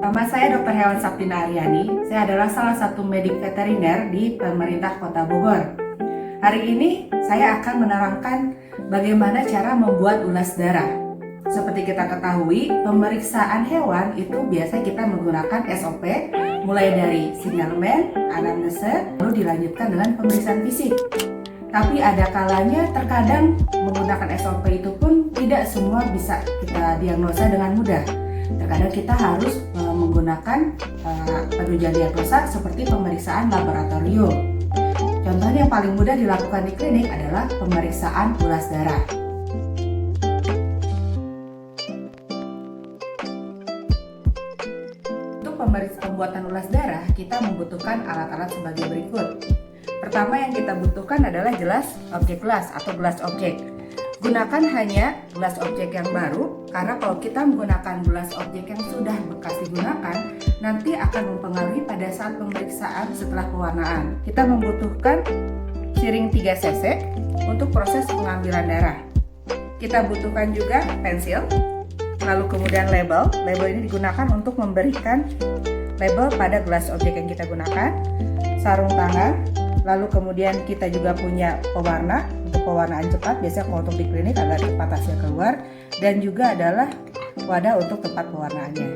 Nama saya Dr. Hewan Saptina Aryani. Saya adalah salah satu medik veteriner di pemerintah Kota Bogor. Hari ini saya akan menerangkan bagaimana cara membuat ulas darah. Seperti kita ketahui, pemeriksaan hewan itu biasa kita menggunakan SOP, mulai dari sinyalemen, anamnese, lalu dilanjutkan dengan pemeriksaan fisik. Tapi ada kalanya terkadang menggunakan SOP itu pun tidak semua bisa kita diagnosa dengan mudah. Terkadang kita harus menggunakan penunjang diagnosa seperti pemeriksaan laboratorium. Contohnya yang paling mudah dilakukan di klinik adalah pemeriksaan ulas darah. Untuk pembuatan ulas darah, kita membutuhkan alat-alat sebagai berikut. Pertama yang kita butuhkan adalah gelas objek gelas atau gelas objek. Gunakan hanya gelas objek yang baru, karena kalau kita menggunakan gelas objek yang sudah bekas digunakan, nanti akan mempengaruhi pada saat pemeriksaan setelah pewarnaan. Kita membutuhkan siring 3 cc untuk proses pengambilan darah. Kita butuhkan juga pensil, lalu kemudian label. Label ini digunakan untuk memberikan label pada gelas objek yang kita gunakan, sarung tangan, lalu kemudian kita juga punya pewarna untuk pewarnaan cepat, biasanya kalau untuk di klinik agar cepat hasil keluar, dan juga adalah wadah untuk tempat pewarnaannya.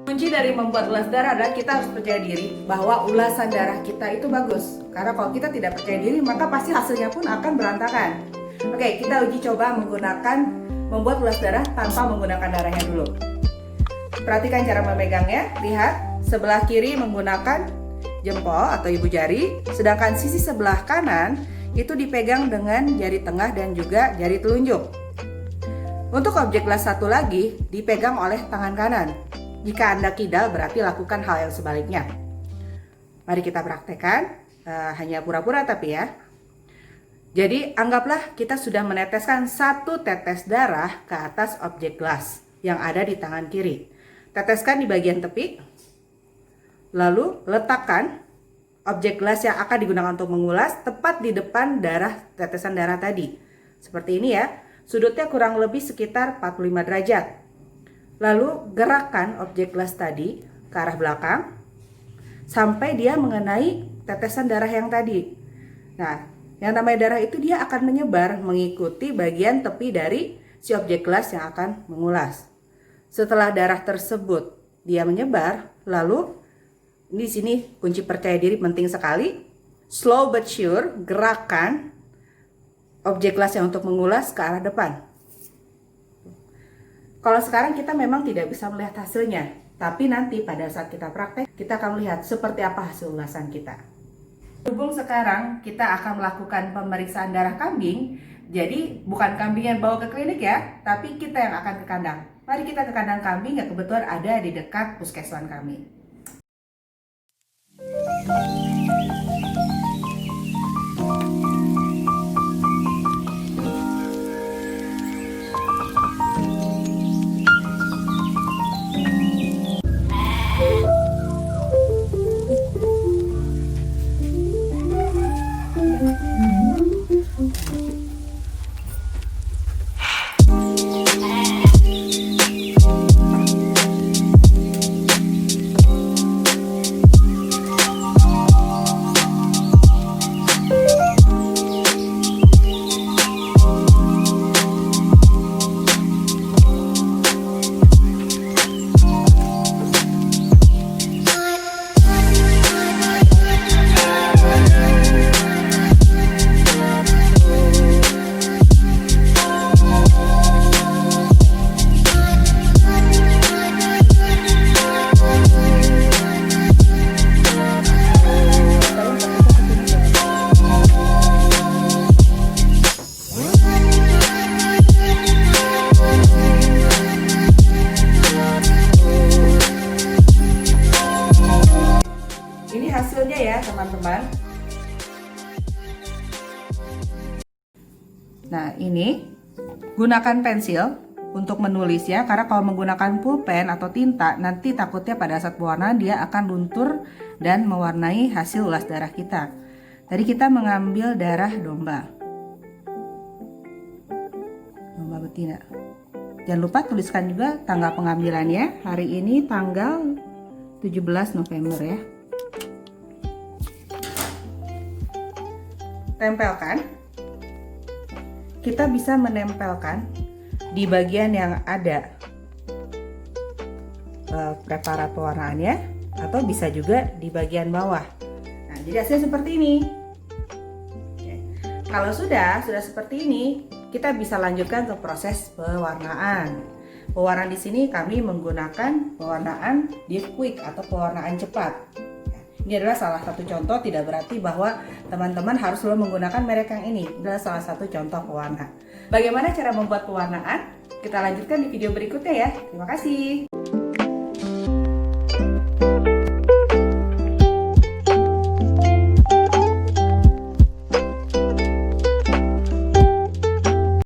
Kunci dari membuat ulas darah adalah kita harus percaya diri bahwa ulasan darah kita itu bagus. Karena kalau kita tidak percaya diri, maka pasti hasilnya pun akan berantakan. Oke, kita uji coba menggunakan membuat ulas darah tanpa menggunakan darahnya dulu. Perhatikan cara memegangnya. Lihat, sebelah kiri menggunakan jempol atau ibu jari, sedangkan sisi sebelah kanan itu dipegang dengan jari tengah dan juga jari telunjuk. Untuk objek gelas satu lagi dipegang oleh tangan kanan. Jika Anda kidal, berarti lakukan hal yang sebaliknya. Mari kita praktekkan, hanya pura-pura tapi ya. Jadi anggaplah kita sudah meneteskan 1 tetes darah ke atas objek gelas yang ada di tangan kiri. Teteskan di bagian tepi, lalu letakkan objek gelas yang akan digunakan untuk mengulas tepat di depan tetesan darah tadi. Seperti ini ya, sudutnya kurang lebih sekitar 45 derajat. Lalu gerakkan objek gelas tadi ke arah belakang sampai dia mengenai tetesan darah yang tadi. Nah, yang namanya darah itu dia akan menyebar mengikuti bagian tepi dari si objek gelas yang akan mengulas. Setelah darah tersebut dia menyebar, lalu di sini kunci percaya diri penting sekali. Slow but sure, gerakan objek gelas yang untuk mengulas ke arah depan. Kalau sekarang kita memang tidak bisa melihat hasilnya, tapi nanti pada saat kita praktek, kita akan melihat seperti apa hasil ulasan kita. Berhubung sekarang kita akan melakukan pemeriksaan darah kambing, jadi bukan kambing yang bawa ke klinik ya, tapi kita yang akan ke kandang. Mari kita ke kandang kambing yang kebetulan ada di dekat puskeswan kami. Hasilnya ya teman-teman. Nah ini gunakan pensil untuk menulis ya, karena kalau menggunakan pulpen atau tinta nanti takutnya pada saat pewarnaan dia akan luntur dan mewarnai hasil ulas darah kita. Tadi kita mengambil darah domba. Tina. Jangan lupa tuliskan juga tanggal pengambilannya. Hari ini tanggal 17 November ya. Tempelkan. Kita bisa menempelkan di bagian yang ada preparat pewarnaannya, atau bisa juga di bagian bawah. Nah, jadi hasilnya seperti ini. Oke. Kalau sudah seperti ini, kita bisa lanjutkan ke proses pewarnaan. Pewarnaan di sini kami menggunakan pewarnaan Deep Quick atau pewarnaan cepat. Ini adalah salah satu contoh, tidak berarti bahwa teman-teman harus selalu menggunakan merek yang ini. Ini adalah salah satu contoh pewarna. Bagaimana cara membuat pewarnaan? Kita lanjutkan di video berikutnya ya. Terima kasih.